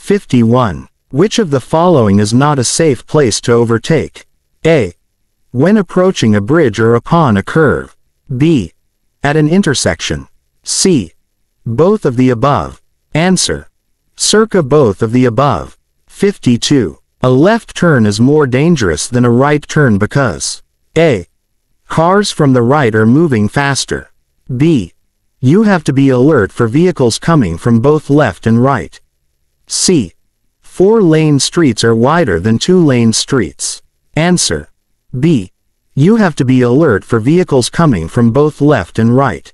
51. Which of the following is not a safe place to overtake? A. When approaching a bridge or upon a curve. B. At an intersection. C. Both of the above. Answer. Circa both of the above. 52. A left turn is more dangerous than a right turn because A. Cars from the right are moving faster. B. You have to be alert for vehicles coming from both left and right. C. 4-lane streets are wider than 2-lane streets. Answer. B. You have to be alert for vehicles coming from both left and right.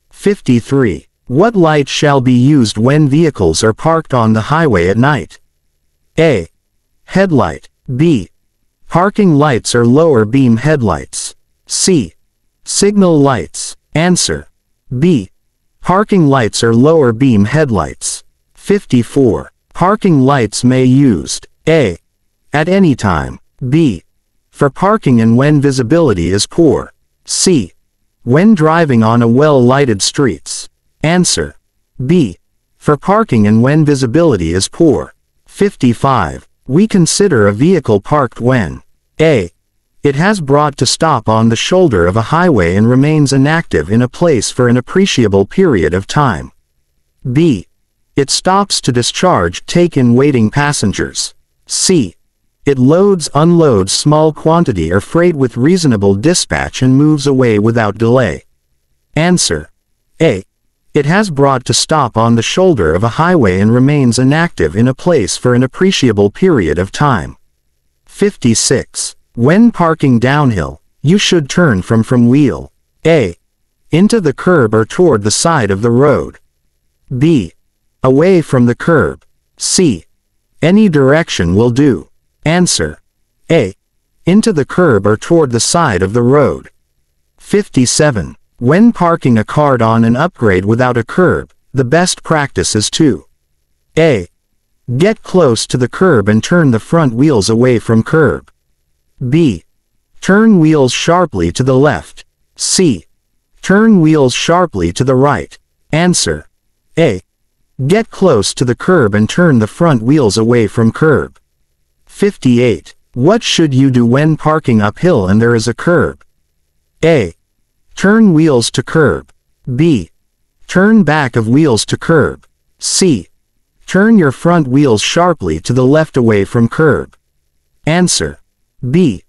53. What light shall be used when vehicles are parked on the highway at night? A. Headlight. B. Parking lights or lower beam headlights. C. Signal lights. Answer. B. Parking lights or lower beam headlights. 54. Parking lights may used. A. At any time. B. For parking and when visibility is poor. C. When driving on a well-lighted streets. Answer. B. For parking and when visibility is poor. 55. We consider a vehicle parked when A. It has brought to stop on the shoulder of a highway and remains inactive in a place for an appreciable period of time. B. It stops to discharge take-in waiting passengers. C. It loads unloads small quantity or freight with reasonable dispatch and moves away without delay. Answer. A. It has brought to stop on the shoulder of a highway and remains inactive in a place for an appreciable period of time. 56. When parking downhill, you should turn from wheel. A. Into the curb or toward the side of the road. B. Away from the curb. C. Any direction will do. Answer. A. Into the curb or toward the side of the road. 57. When parking a car on an upgrade without a curb, the best practice is to A. Get close to the curb and turn the front wheels away from curb. B. Turn wheels sharply to the left. C. Turn wheels sharply to the right. Answer. A. Get close to the curb and turn the front wheels away from curb. 58. What should you do when parking uphill and there is a curb? A. Turn wheels to curb. B. Turn back of wheels to curb. C. Turn your front wheels sharply to the left away from curb. Answer. B.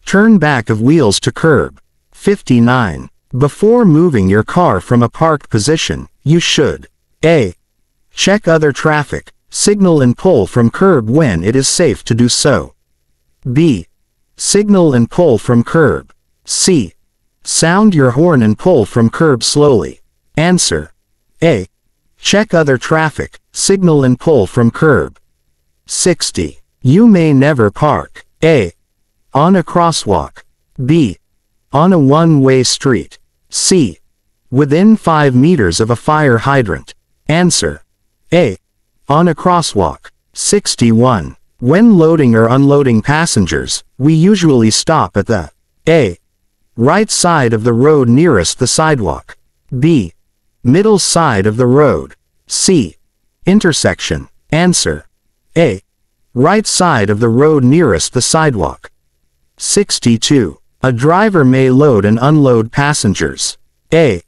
Turn back of wheels to curb. 59. Before moving your car from a parked position, you should A. Check other traffic, signal and pull from curb when it is safe to do so. B. Signal and pull from curb. C. Sound your horn and pull from curb slowly. Answer. A. Check other traffic, signal and pull from curb. 60. You may never park. A. On a crosswalk. B. On a one-way street. C. Within 5 meters of a fire hydrant. Answer. A. On a crosswalk. 61. When loading or unloading passengers, we usually stop at the A. Right side of the road nearest the sidewalk. B. Middle side of the road. C. Intersection. Answer. A. Right side of the road nearest the sidewalk. 62. A driver may load and unload passengers. A.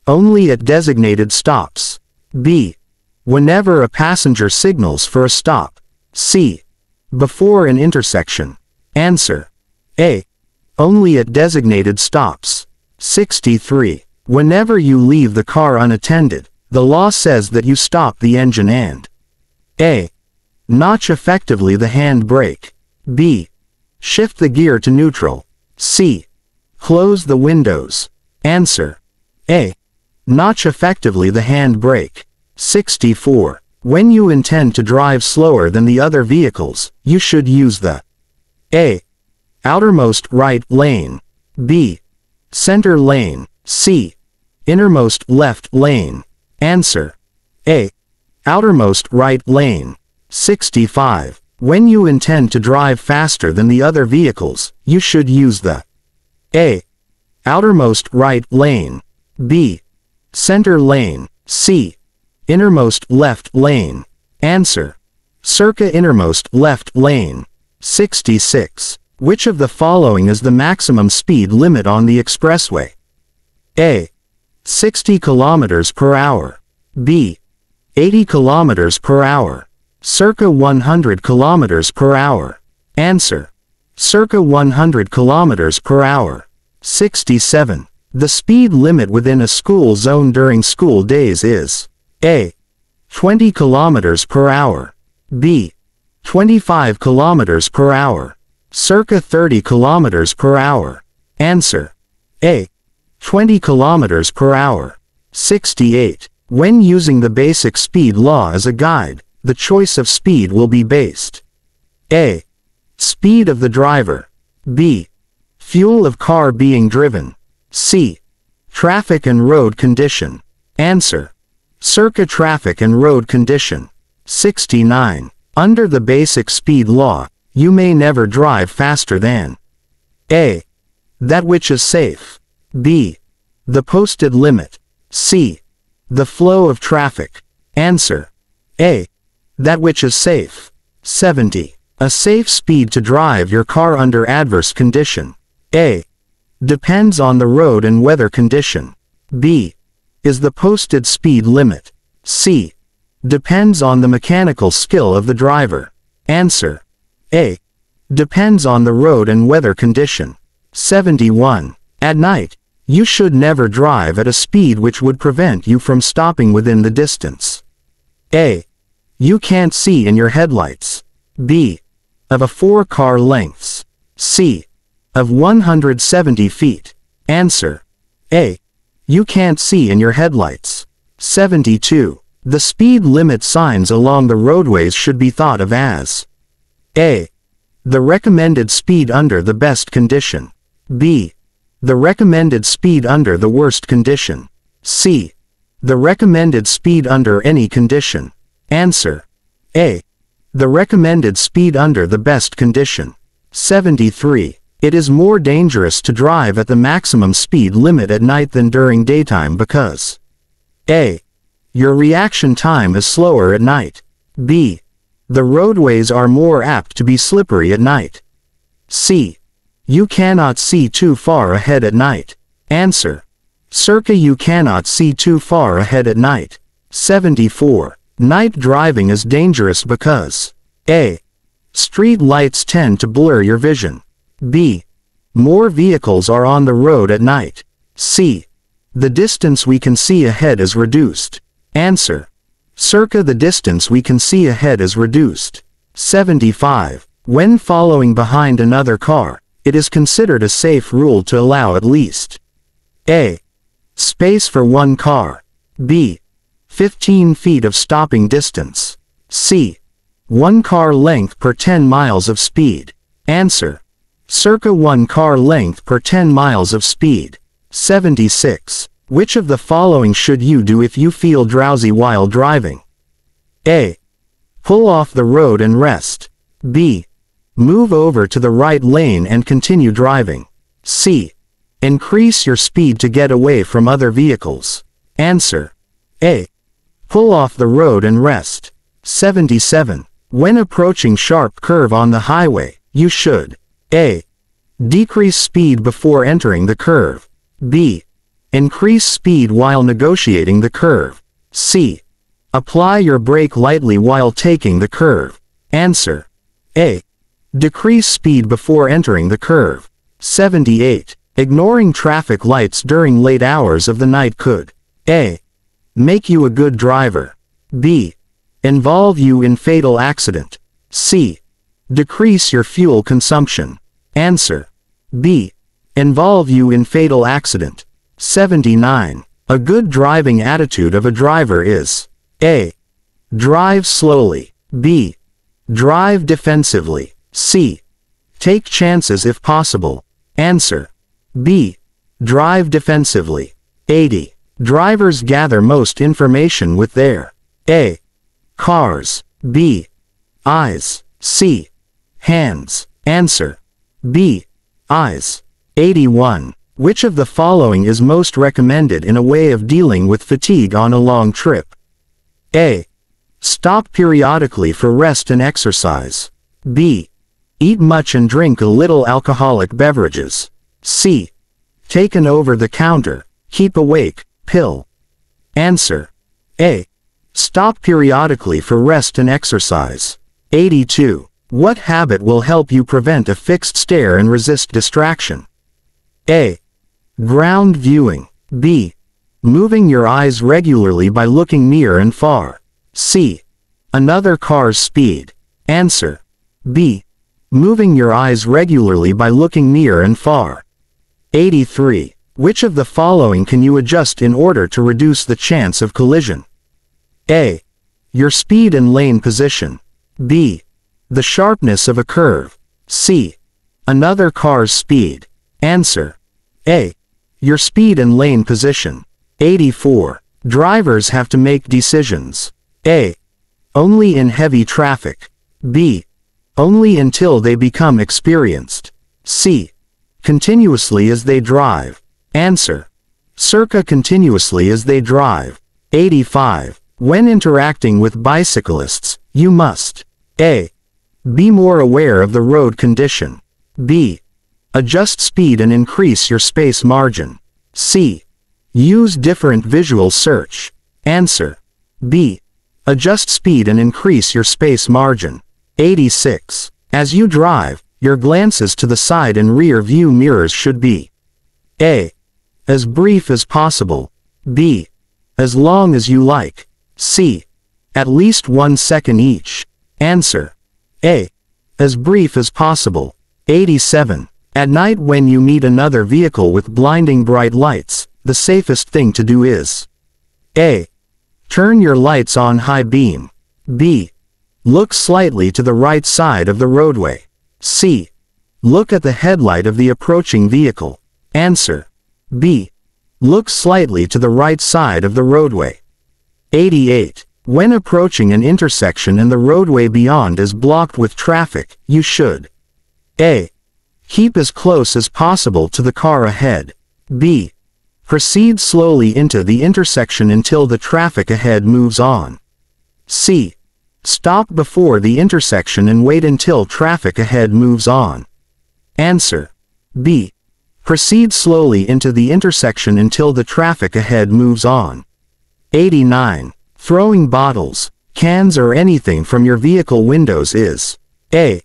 Only at designated stops. B. Whenever a passenger signals for a stop. C. Before an intersection. Answer. A. Only at designated stops. 63. Whenever you leave the car unattended, the law says that you stop the engine and A. Notch effectively the hand brake. B. Shift the gear to neutral. C. Close the windows. Answer. A. Notch effectively the hand brake. 64. When you intend to drive slower than the other vehicles, you should use the A. Outermost right lane. B. Center lane. C. Innermost left lane. Answer. A. Outermost right lane. 65. When you intend to drive faster than the other vehicles, you should use the A. Outermost right lane. B. Center lane. C. Innermost left lane. Answer. Circa innermost left lane. 66. Which of the following is the maximum speed limit on the expressway? A. 60 kilometers per hour. B. 80 kilometers per hour. Circa 100 kilometers per hour. Answer. Circa 100 kilometers per hour. 67. The speed limit within a school zone during school days is A. 20 kilometers per hour. B. 25 kilometers per hour. Circa 30 kilometers per hour. Answer. A. 20 kilometers per hour. 68. When using the basic speed law as a guide, the choice of speed will be based A. Speed of the driver. B. Fuel of car being driven. C. Traffic and road condition. Answer. Circa traffic and road condition. 69. Under the basic speed law, you may never drive faster than A. That which is safe. B. The posted limit. C. The flow of traffic. Answer. A. That which is safe. 70. A safe speed to drive your car under adverse condition. A. Depends on the road and weather condition. B. Is the posted speed limit. C. Depends on the mechanical skill of the driver. Answer. A. Depends on the road and weather condition. 71. At night, you should never drive at a speed which would prevent you from stopping within the distance. A. You can't see in your headlights. B. Of a 4-car lengths. C. Of 170 feet. Answer. A. You can't see in your headlights. 72. The speed limit signs along the roadways should be thought of as A. The recommended speed under the best condition. B. The recommended speed under the worst condition. C. The recommended speed under any condition. Answer. A. The recommended speed under the best condition. 73. It is more dangerous to drive at the maximum speed limit at night than during daytime because A. Your reaction time is slower at night. B. The roadways are more apt to be slippery at night. C. You cannot see too far ahead at night. Answer. Circa you cannot see too far ahead at night. 74. Night driving is dangerous because A. Street lights tend to blur your vision. B. More vehicles are on the road at night. C. The distance we can see ahead is reduced. Answer. Circa the distance we can see ahead is reduced. 75. When following behind another car, it is considered a safe rule to allow at least A. Space for one car. B. 15 feet of stopping distance. C. 1 car length per 10 miles of speed. Answer. Circa 1 car length per 10 miles of speed. 76. Which of the following should you do if you feel drowsy while driving? A. Pull off the road and rest. B. Move over to the right lane and continue driving. C. Increase your speed to get away from other vehicles. Answer. A. Pull off the road and rest. 77. When approaching sharp curve on the highway, you should A. Decrease speed before entering the curve. B. Increase speed while negotiating the curve. C. Apply your brake lightly while taking the curve. Answer. A. Decrease speed before entering the curve. 78. Ignoring traffic lights during late hours of the night could A. Make you a good driver. B. Involve you in fatal accident. C. Decrease your fuel consumption. Answer. B. Involve you in fatal accident. 79. A good driving attitude of a driver is A. Drive slowly. B. Drive defensively. C. Take chances if possible. Answer. B. Drive defensively. 80. Drivers gather most information with their A. Cars. B. Eyes. C. Hands. Answer. B. Eyes. 81. Which of the following is most recommended in a way of dealing with fatigue on a long trip? A. Stop periodically for rest and exercise. B. Eat much and drink a little alcoholic beverages. C. Take an over-the-counter, keep awake, pill. Answer. A. Stop periodically for rest and exercise. 82. What habit will help you prevent a fixed stare and resist distraction? A. Ground viewing. B. Moving your eyes regularly by looking near and far. C. Another car's speed. Answer. B. Moving your eyes regularly by looking near and far. 83. Which of the following can you adjust in order to reduce the chance of collision? A. Your speed and lane position. B. The sharpness of a curve. C. Another car's speed. Answer. A. Your speed and lane position. 84. Drivers have to make decisions. A. Only in heavy traffic. B. Only until they become experienced. C. Continuously as they drive. Answer. Circa continuously as they drive. 85. When interacting with bicyclists, you must A. Be more aware of the road condition. B. Adjust speed and increase your space margin. C. Use different visual search. Answer. B. Adjust speed and increase your space margin. 86. As you drive, your glances to the side and rear view mirrors should be A. As brief as possible. B. As long as you like. C. At least 1 second each. Answer. A. As brief as possible. 87. At night when you meet another vehicle with blinding bright lights, the safest thing to do is A. Turn your lights on high beam. B. Look slightly to the right side of the roadway. C. Look at the headlight of the approaching vehicle. Answer. B. Look slightly to the right side of the roadway. 88. When approaching an intersection and the roadway beyond is blocked with traffic, you should A. Keep as close as possible to the car ahead. B. Proceed slowly into the intersection until the traffic ahead moves on. C. Stop before the intersection and wait until traffic ahead moves on. Answer. B. Proceed slowly into the intersection until the traffic ahead moves on. 89. Throwing bottles, cans or anything from your vehicle windows is A.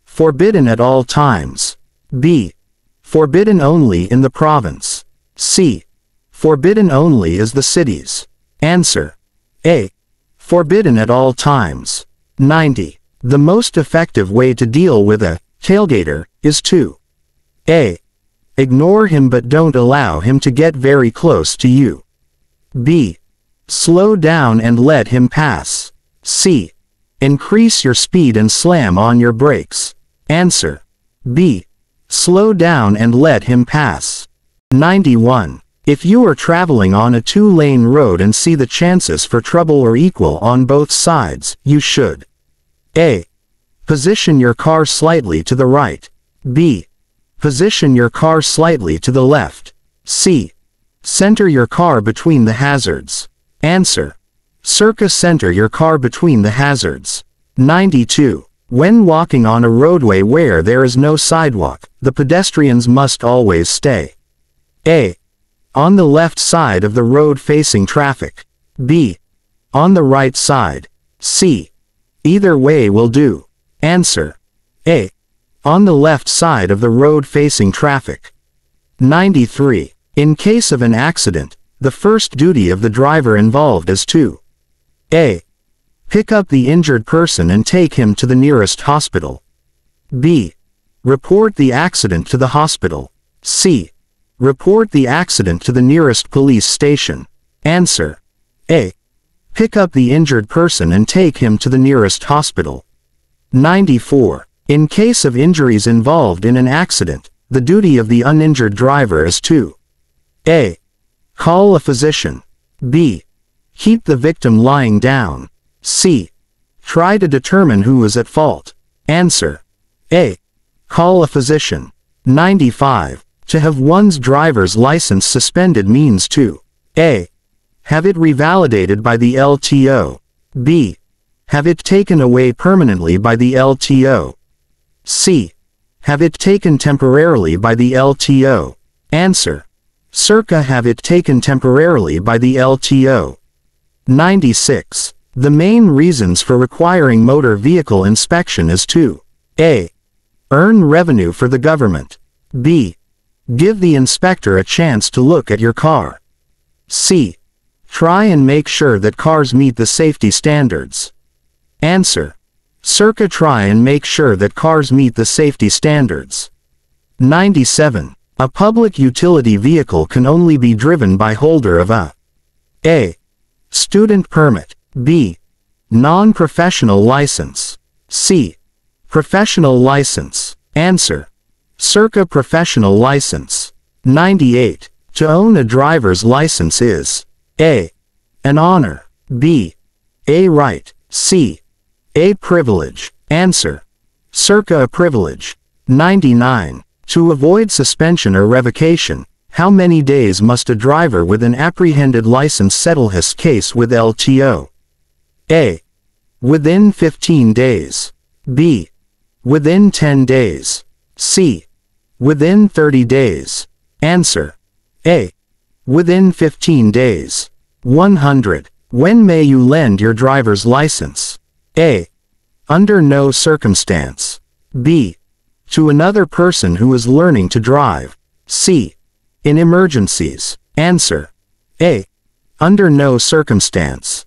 Forbidden at all times. B. Forbidden only in the province. C. Forbidden only as the cities. Answer. A. Forbidden at all times. 90. The most effective way to deal with a tailgater is to A. Ignore him but don't allow him to get very close to you. B. Slow down and let him pass. C. Increase your speed and slam on your brakes. Answer. B. Slow down and let him pass. 91. If you are traveling on a 2-lane road and see the chances for trouble are equal on both sides, you should A. Position your car slightly to the right. B. Position your car slightly to the left. C. Center your car between the hazards. Answer. Circa center your car between the hazards. 92. When walking on a roadway where there is no sidewalk, the pedestrians must always stay A. On the left side of the road facing traffic. B. On the right side. C. Either way will do. Answer. A. On the left side of the road facing traffic. 93. In case of an accident, the first duty of the driver involved is to A. Pick up the injured person and take him to the nearest hospital. B. Report the accident to the hospital. C. Report the accident to the nearest police station. Answer. A. Pick up the injured person and take him to the nearest hospital. 94. In case of injuries involved in an accident, the duty of the uninjured driver is to A. Call a physician. B. Keep the victim lying down. C. Try to determine who is at fault. Answer. A. Call a physician. 95. To have one's driver's license suspended means to A. Have it revalidated by the LTO. B. Have it taken away permanently by the LTO. C. Have it taken temporarily by the LTO. Answer. Circa have it taken temporarily by the LTO. 96. The main reasons for requiring motor vehicle inspection is to A. Earn revenue for the government. B. Give the inspector a chance to look at your car. C. Try and make sure that cars meet the safety standards. Answer. Circa try and make sure that cars meet the safety standards. 97. A public utility vehicle can only be driven by holder of A. Student permit. B. Non-professional license. C. Professional license. Answer. Circa professional license. 98. To own a driver's license is A. An honor. B. A right. C. A privilege. Answer. Circa a privilege. 99. To avoid suspension or revocation, how many days must a driver with an apprehended license settle his case with LTO? A. Within 15 days. B. Within 10 days. C. Within 30 days. Answer. A. Within 15 days. 100. When may you lend your driver's license? A. Under no circumstance. B. To another person who is learning to drive. C. In emergencies. Answer. A. Under no circumstance.